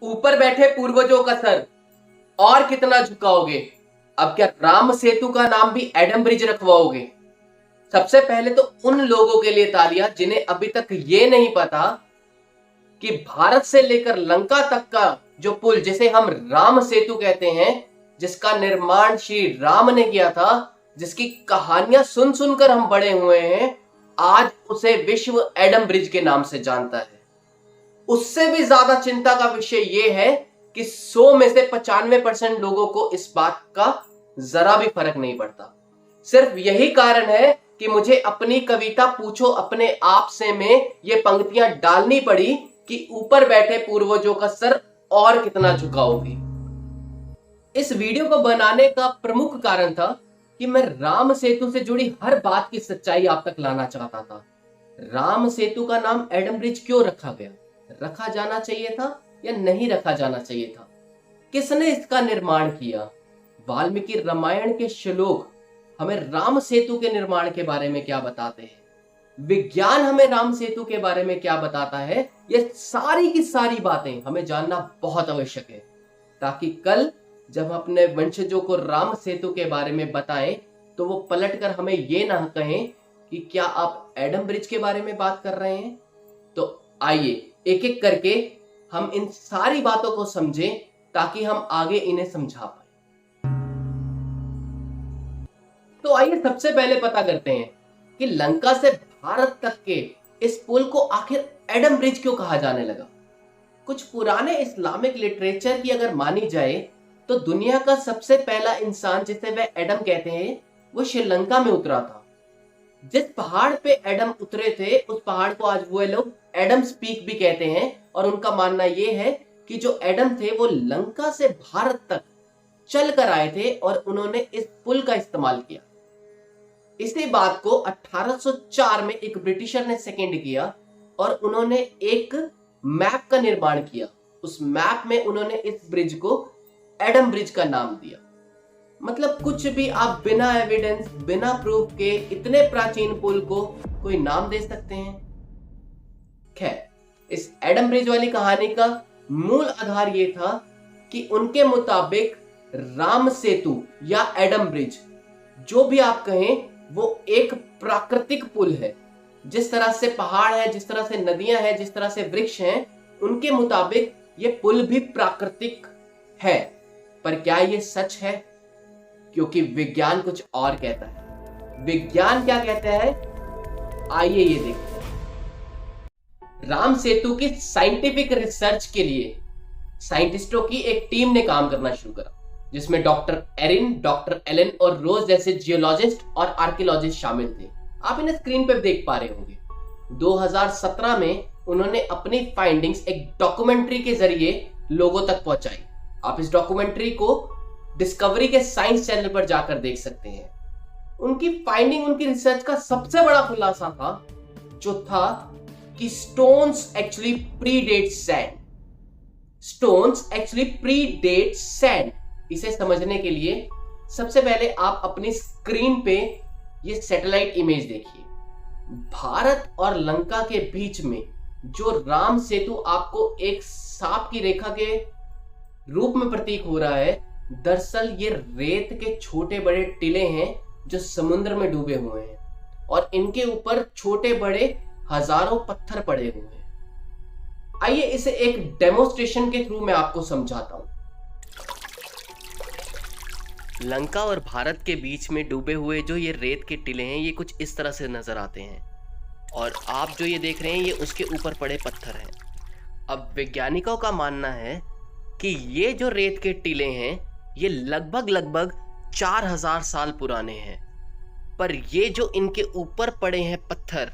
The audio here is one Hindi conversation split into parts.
ऊपर बैठे पूर्वजों का सर और कितना झुकाओगे? अब क्या राम सेतु का नाम भी एडम ब्रिज रखवाओगे? सबसे पहले तो उन लोगों के लिए तालियां जिन्हें अभी तक ये नहीं पता कि भारत से लेकर लंका तक का जो पुल जिसे हम राम सेतु कहते हैं, जिसका निर्माण श्री राम ने किया था, जिसकी कहानियां सुन सुनकर हम बड़े हुए हैं, आज उसे विश्व एडम ब्रिज के नाम से जानता है। उससे भी ज्यादा चिंता का विषय यह है कि 100 में से 95% लोगों को इस बात का जरा भी फर्क नहीं पड़ता। सिर्फ यही कारण है कि मुझे अपनी कविता पूछो अपने आप से में ये पंक्तियां डालनी पड़ी कि ऊपर बैठे पूर्वजों का सर और कितना झुकाओगे। इस वीडियो को बनाने का प्रमुख कारण था कि मैं राम सेतु से जुड़ी हर बात की सच्चाई आप तक लाना चाहता था। राम सेतु का नाम एडम ब्रिज क्यों रखा गया? रखा जाना चाहिए था या नहीं रखा जाना चाहिए था? किसने इसका निर्माण किया? वाल्मीकि रामायण के श्लोक हमें राम सेतु के निर्माण के बारे में क्या बताते हैं? विज्ञान हमें राम सेतु के बारे में क्या बताता है? ये सारी की सारी बातें हमें जानना बहुत आवश्यक है, ताकि कल जब अपने वंशजों को राम सेतु के बारे में बताएं तो वो पलटकर हमें ये ना कहें कि क्या आप एडम ब्रिज के बारे में बात कर रहे हैं। तो आइए एक एक करके हम इन सारी बातों को समझें ताकि हम आगे इन्हें समझा पाए। तो आइए सबसे पहले पता करते हैं कि लंका से भारत तक के इस पुल को आखिर एडम ब्रिज क्यों कहा जाने लगा। कुछ पुराने इस्लामिक लिटरेचर की अगर मानी जाए तो दुनिया का सबसे पहला इंसान जिसे वे एडम कहते हैं वो श्रीलंका में उतरा था। जिस पहाड़ पे एडम उतरे थे उस पहाड़ को आज वो लोग एडम्स पीक भी कहते हैं, और उनका मानना यह है कि जो एडम थे वो लंका से भारत तक चल कर आए थे और उन्होंने इस पुल का इस्तेमाल किया। इसी बात को 1804 में एक ब्रिटिशर ने सेकेंड किया और उन्होंने एक मैप का निर्माण किया। उस मैप में उन्होंने इस ब्रिज को एडम ब्रिज का नाम दिया। मतलब कुछ भी आप बिना एविडेंस, बिना प्रूफ के इतने प्राचीन पुल को कोई नाम दे सकते हैं। खैर, इस एडम ब्रिज वाली कहानी का मूल आधार यह था कि उनके मुताबिक राम सेतु या एडम ब्रिज जो भी आप कहें वो एक प्राकृतिक पुल है। जिस तरह से पहाड़ है, जिस तरह से नदियां हैं, जिस तरह से वृक्ष हैं, उनके मुताबिक ये पुल भी प्राकृतिक है। पर क्या ये सच है? क्योंकि विज्ञान कुछ और कहता है। विज्ञान क्या कहता है, आइए ये देखते हैं। राम सेतु की साइंटिफिक रिसर्च के लिए साइंटिस्टों की एक टीम ने काम करना शुरू करा, जिसमें डॉक्टर एरिन, डॉक्टर एलन और रोज जैसे जियोलॉजिस्ट और आर्कियोलॉजिस्ट शामिल थे। आप इन्हें स्क्रीन पर देख पा रहे होंगे। 2017 में उन्होंने अपनी फाइंडिंग्स एक डॉक्यूमेंट्री के जरिए लोगों तक पहुंचाई। आप इस डॉक्यूमेंट्री को डिस्कवरी के साइंस चैनल पर जाकर देख सकते हैं। उनकी फाइंडिंग, उनकी रिसर्च का सबसे बड़ा खुलासा था जो था कि stones actually predate sand. Stones actually predate sand. इसे समझने के लिए सबसे पहले आप अपनी स्क्रीन पे ये सैटेलाइट इमेज देखिए। भारत और लंका के बीच में जो राम सेतु आपको एक सांप की रेखा के रूप में प्रतीक हो रहा है, दरअसल ये रेत के छोटे बड़े टिले हैं जो समुद्र में डूबे हुए हैं और इनके ऊपर छोटे बड़े हजारों पत्थर पड़े हुए हैं। आइए इसे एक डेमोस्ट्रेशन के थ्रू मैं आपको समझाता हूं। लंका और भारत के बीच में डूबे हुए जो ये रेत के टिले हैं, ये कुछ इस तरह से नजर आते हैं और आप जो ये देख रहे हैं ये उसके ऊपर पड़े पत्थर हैं। अब वैज्ञानिकों का मानना है कि ये जो रेत के टिले हैं ये लगभग 4000 साल पुराने हैं, पर ये जो इनके ऊपर पड़े हैं पत्थर,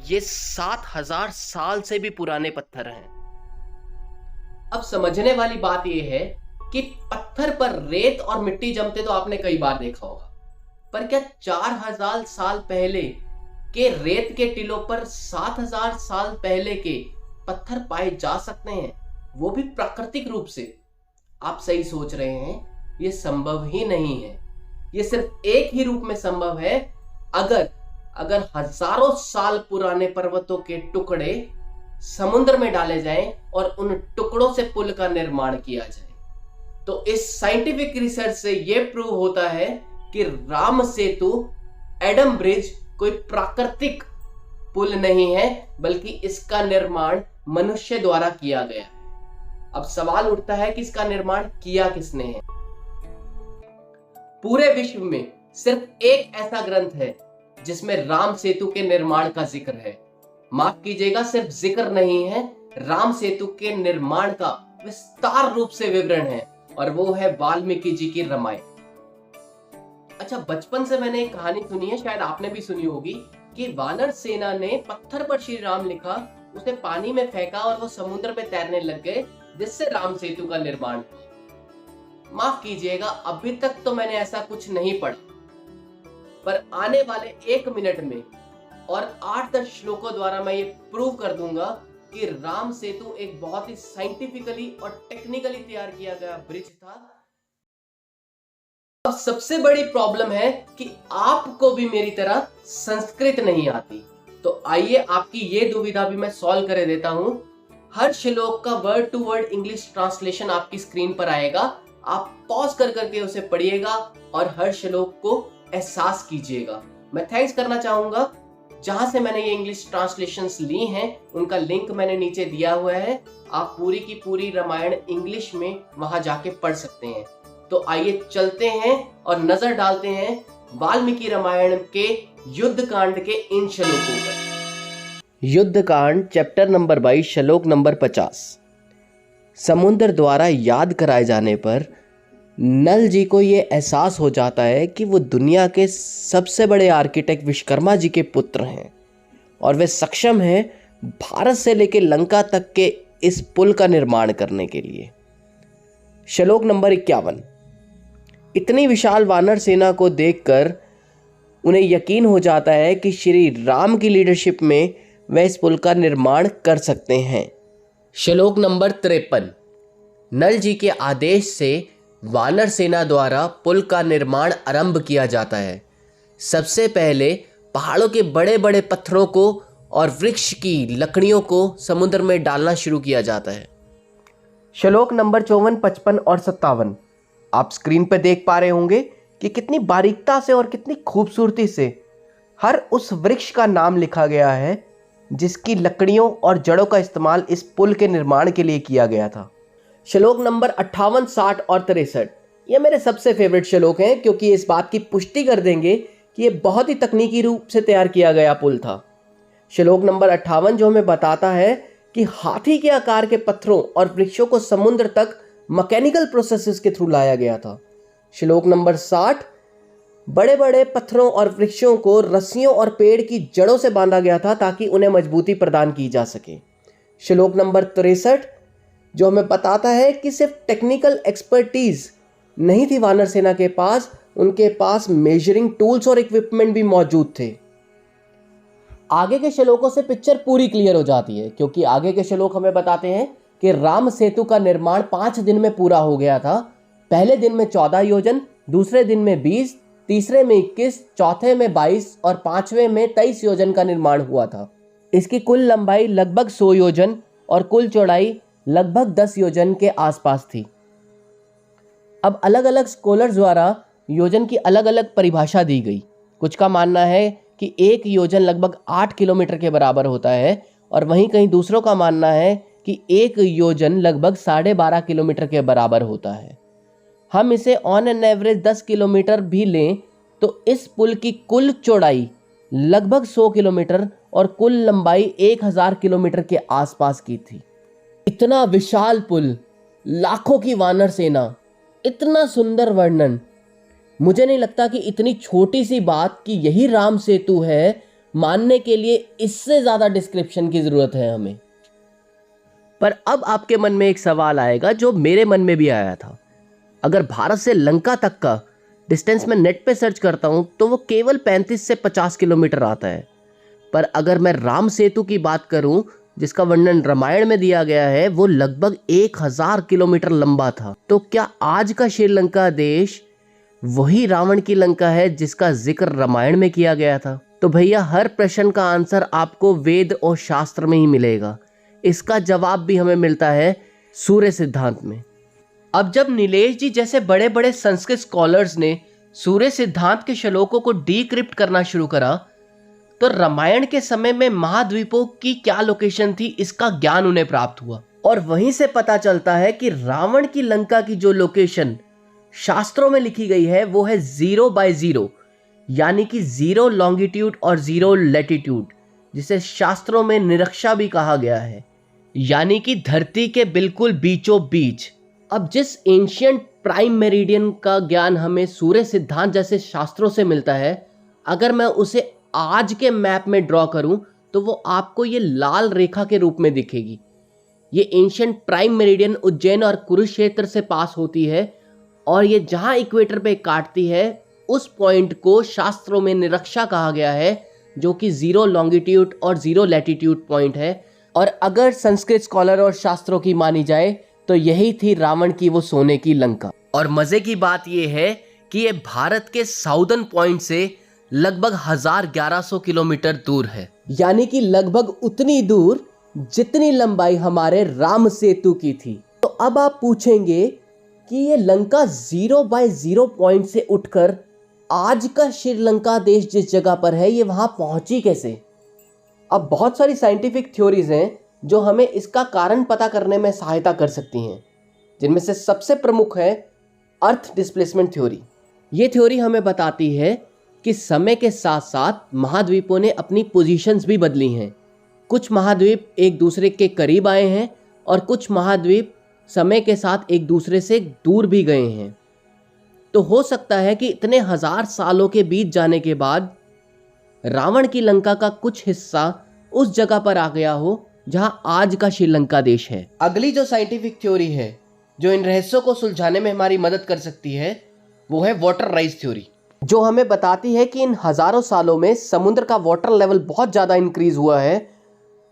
ये 7000 साल से भी पुराने पत्थर हैं। अब समझने वाली बात यह है कि पत्थर पर रेत और मिट्टी जमते तो आपने कई बार देखा होगा, पर क्या 4000 साल पहले के रेत के टिलों पर 7000 साल पहले के पत्थर पाए जा सकते हैं, वो भी प्राकृतिक रूप से? आप सही सोच रहे हैं, ये संभव ही नहीं है। ये सिर्फ एक ही रूप में संभव है, अगर हजारों साल पुराने पर्वतों के टुकड़े समुद्र में डाले जाएं और उन टुकड़ों से पुल का निर्माण किया जाए। तो इस साइंटिफिक रिसर्च से यह प्रूव होता है कि राम सेतु एडम ब्रिज कोई प्राकृतिक पुल नहीं है, बल्कि इसका निर्माण मनुष्य द्वारा किया गया है। अब सवाल उठता है कि इसका निर्माण किया किसने है। पूरे विश्व में सिर्फ एक ऐसा ग्रंथ है जिसमें राम सेतु के निर्माण का जिक्र है। माफ कीजिएगा, सिर्फ जिक्र नहीं है, राम सेतु के निर्माण का विस्तार रूप से विवरण है, और वो है वाल्मीकि जी की रामायण। अच्छा, बचपन से मैंने एक कहानी सुनी है, शायद आपने भी सुनी होगी, कि वानर सेना ने पत्थर पर श्री राम लिखा, उसे पानी में फेंका और वो समुद्र में तैरने लग गए, जिससे राम सेतु का निर्माण हुआ। माफ कीजिएगा, अभी तक तो मैंने ऐसा कुछ नहीं पढ़ा, पर आने वाले 1 मिनट में और 8-10 श्लोकों द्वारा मैं ये प्रूव कर दूंगा कि राम सेतु एक बहुत ही साइंटिफिकली और टेक्निकली तैयार किया गया ब्रिज था। अब सबसे बड़ी प्रॉब्लम है कि आपको भी मेरी तरह संस्कृत नहीं आती, तो आइए आपकी ये दुविधा भी मैं सॉल्व कर देता हूं। हर श्लोक का word to word English translation आपकी स्क्रीन पर आएगा, आप पॉज कर करके उसे पढ़िएगा और हर श्लोक को एहसास कीजिएगा। मैं थैंक्स करना चाहूंगा जहां से मैंने ये इंग्लिश ट्रांसलेशंस ली हैं, उनका लिंक मैंने नीचे दिया हुआ है, आप पूरी की पूरी रामायण इंग्लिश में वहां जाके पढ़ सकते हैं। तो आइए चलते हैं और नजर डालते हैं वाल्मीकि रामायण के युद्ध कांड के इन श्लोकों पर। युद्ध कांड चैप्टर नंबर 22 श्लोक नंबर 50। समुद्र द्वारा याद कराए जाने पर नल जी को ये एहसास हो जाता है कि वो दुनिया के सबसे बड़े आर्किटेक्ट विश्वकर्मा जी के पुत्र हैं और वे सक्षम हैं भारत से लेकर लंका तक के इस पुल का निर्माण करने के लिए। श्लोक नंबर 51। इतनी विशाल वानर सेना को देखकर उन्हें यकीन हो जाता है कि श्री राम की लीडरशिप में वे इस पुल का निर्माण कर सकते हैं। श्लोक नंबर 53। नल जी के आदेश से वानर सेना द्वारा पुल का निर्माण आरंभ किया जाता है। सबसे पहले पहाड़ों के बड़े बड़े पत्थरों को और वृक्ष की लकड़ियों को समुद्र में डालना शुरू किया जाता है। श्लोक नंबर 54, 55 और 57 आप स्क्रीन पर देख पा रहे होंगे कि कितनी बारीकता से और कितनी खूबसूरती से हर उस वृक्ष का नाम लिखा गया है जिसकी लकड़ियों और जड़ों का इस्तेमाल इस पुल के निर्माण के लिए किया गया था। श्लोक नंबर 58, 60 और 63 ये मेरे सबसे फेवरेट श्लोक हैं, क्योंकि इस बात की पुष्टि कर देंगे कि ये बहुत ही तकनीकी रूप से तैयार किया गया पुल था। श्लोक नंबर 58 जो हमें बताता है कि हाथी के आकार के पत्थरों और वृक्षों को समुद्र तक मैकेनिकल प्रोसेसेस के थ्रू लाया गया था। श्लोक नंबर 60 बड़े बड़े पत्थरों और वृक्षों को रस्सियों और पेड़ की जड़ों से बांधा गया था ताकि उन्हें मजबूती प्रदान की जा सके। श्लोक नंबर 63 जो हमें बताता है कि सिर्फ टेक्निकल एक्सपर्टीज नहीं थी वानर सेना के पास, उनके पास मेजरिंग टूल्स और इक्विपमेंट भी मौजूद थे। आगे के श्लोकों से पिक्चर पूरी क्लियर हो जाती है, क्योंकि आगे के श्लोक हमें बताते हैं कि राम सेतु का निर्माण 5 दिन में पूरा हो गया था। पहले दिन में 14 योजन, दूसरे दिन में 20, तीसरे में 21, चौथे में 22 और 5वें में 23 योजन का निर्माण हुआ था। इसकी कुल लंबाई लगभग 100 योजन और कुल चौड़ाई लगभग 10 योजन के आसपास थी। अब अलग अलग स्कॉलर्स द्वारा योजन की अलग अलग परिभाषा दी गई। कुछ का मानना है कि 1 योजन लगभग 8 किलोमीटर के बराबर होता है, और वहीं कहीं दूसरों का मानना है कि 1 योजन लगभग 12.5 किलोमीटर के बराबर होता है। हम इसे ऑन एन एवरेज 10 किलोमीटर भी लें तो इस पुल की कुल चौड़ाई लगभग 100 किलोमीटर और कुल लंबाई 1000 किलोमीटर के आसपास की थी। इतना विशाल पुल, लाखों की वानर सेना, इतना सुंदर वर्णन। मुझे नहीं लगता कि इतनी छोटी सी बात कि यही राम सेतु है, मानने के लिए इससे ज़्यादा डिस्क्रिप्शन की ज़रूरत है हमें। पर अब आपके मन में एक सवाल आएगा जो मेरे मन में भी आया था। अगर भारत से लंका तक का डिस्टेंस मैं नेट पे सर्च करता हूँ तो वो केवल 35 से 50 किलोमीटर आता है, पर अगर मैं राम सेतु की बात करूँ जिसका वर्णन रामायण में दिया गया है, वो लगभग 1000 किलोमीटर लंबा था। तो क्या आज का श्रीलंका देश वही रावण की लंका है जिसका जिक्र रामायण में किया गया था? तो भैया हर प्रश्न का आंसर आपको वेद और शास्त्र में ही मिलेगा। इसका जवाब भी हमें मिलता है सूर्य सिद्धांत में। अब जब नीलेश जी जैसे बड़े बड़े संस्कृत स्कॉलर्स ने सूर्य सिद्धांत के श्लोकों को डीक्रिप्ट करना शुरू करा, तो रामायण के समय में महाद्वीपों की क्या लोकेशन थी इसका ज्ञान उन्हें प्राप्त हुआ। और वहीं से पता चलता है कि रावण की लंका की जो लोकेशन शास्त्रों में लिखी गई है वो है 0/0, यानी कि 0 लॉन्गिट्यूड और 0 लैटिट्यूड, जिसे शास्त्रों में निरक्षा भी कहा गया है, यानी कि धरती के बिल्कुल बीचों बीच। अब जिस एंशियंट प्राइम मेरिडियन का ज्ञान हमें सूर्य सिद्धांत जैसे शास्त्रों से मिलता है, अगर मैं उसे आज के मैप में ड्रॉ करूं तो वो आपको ये लाल रेखा के रूप में दिखेगी। ये एंशियंट प्राइम मेरिडियन उज्जैन और कुरुक्षेत्र से पास होती है और ये जहां इक्वेटर पे काटती है उस पॉइंट को शास्त्रों में निरक्षा कहा गया है, जो कि 0 लॉन्गिट्यूड और 0 लैटिट्यूड पॉइंट है। और अगर संस्कृत स्कॉलर और शास्त्रों की मानी जाए तो यही थी रावण की वो सोने की लंका। और मजे की बात यह है कि ये भारत के साउदर्न पॉइंट से लगभग 1100 किलोमीटर दूर है, यानी कि लगभग उतनी दूर जितनी लंबाई हमारे राम सेतु की थी। तो अब आप पूछेंगे कि ये लंका 0/0 पॉइंट से उठकर आज का श्रीलंका देश जिस जगह पर है ये वहां पहुंची कैसे? अब बहुत सारी साइंटिफिक थ्योरीज हैं जो हमें इसका कारण पता करने में सहायता कर सकती हैं, जिनमें से सबसे प्रमुख है अर्थ डिस्प्लेसमेंट थ्योरी। ये थ्योरी हमें बताती है कि समय के साथ साथ महाद्वीपों ने अपनी पोजीशंस भी बदली हैं। कुछ महाद्वीप एक दूसरे के करीब आए हैं और कुछ महाद्वीप समय के साथ एक दूसरे से दूर भी गए हैं। तो हो सकता है कि इतने 1000 सालों के बीत जाने के बाद रावण की लंका का कुछ हिस्सा उस जगह पर आ गया हो जहां आज का श्रीलंका देश है। अगली जो साइंटिफिक थ्योरी है जो इन रहस्यों को सुलझाने में हमारी मदद कर सकती है वो है वाटर राइज थ्योरी, जो हमें बताती है कि इन हजारों सालों में समुद्र का वाटर लेवल बहुत ज़्यादा इंक्रीज हुआ है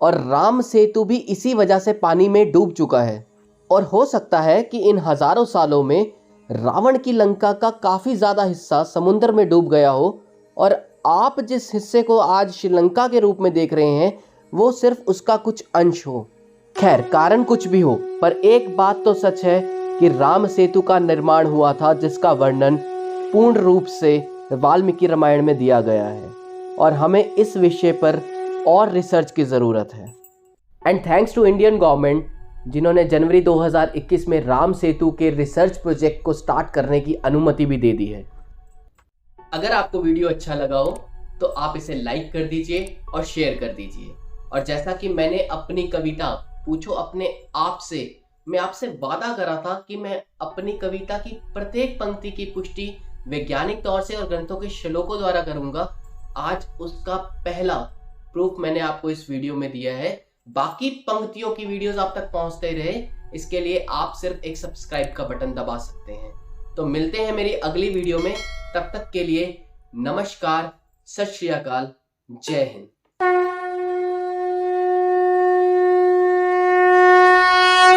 और राम सेतु भी इसी वजह से पानी में डूब चुका है। और हो सकता है कि इन हजारों सालों में रावण की लंका का काफ़ी ज़्यादा हिस्सा समुद्र में डूब गया हो और आप जिस हिस्से को आज श्रीलंका के रूप में देख रहे हैं वो सिर्फ उसका कुछ अंश हो। खैर, कारण कुछ भी हो, पर एक बात तो सच है कि राम सेतु का निर्माण हुआ था जिसका वर्णन पूर्ण रूप से वाल्मीकि रामायण में दिया गया है और हमें इस विषय पर और रिसर्च की ज़रूरत है। And thanks to Indian government जिन्होंने जनवरी 2021 में राम सेतु के रिसर्च प्रोजेक्ट को स्टार्ट करने की अनुमति भी दे दी है। अगर आपको वीडियो अच्छा लगा हो तो आप इसे लाइक कर दीजिए और शेयर कर दीजिए। और जैसा कि मैंने अपनी कविता पूछो अपने आप से, मैं आपसे वादा करा था कि मैं अपनी कविता की प्रत्येक पंक्ति की पुष्टि वैज्ञानिक तौर से और ग्रंथों के श्लोकों द्वारा करूंगा। आज उसका पहला प्रूफ मैंने आपको इस वीडियो में दिया है। बाकी पंक्तियों की वीडियोस आप तक पहुंचते रहे इसके लिए आप सिर्फ एक सब्सक्राइब का बटन दबा सकते हैं। तो मिलते हैं मेरी अगली वीडियो में, तब तक के लिए नमस्कार, सत श्री अकाल, जय हिंद।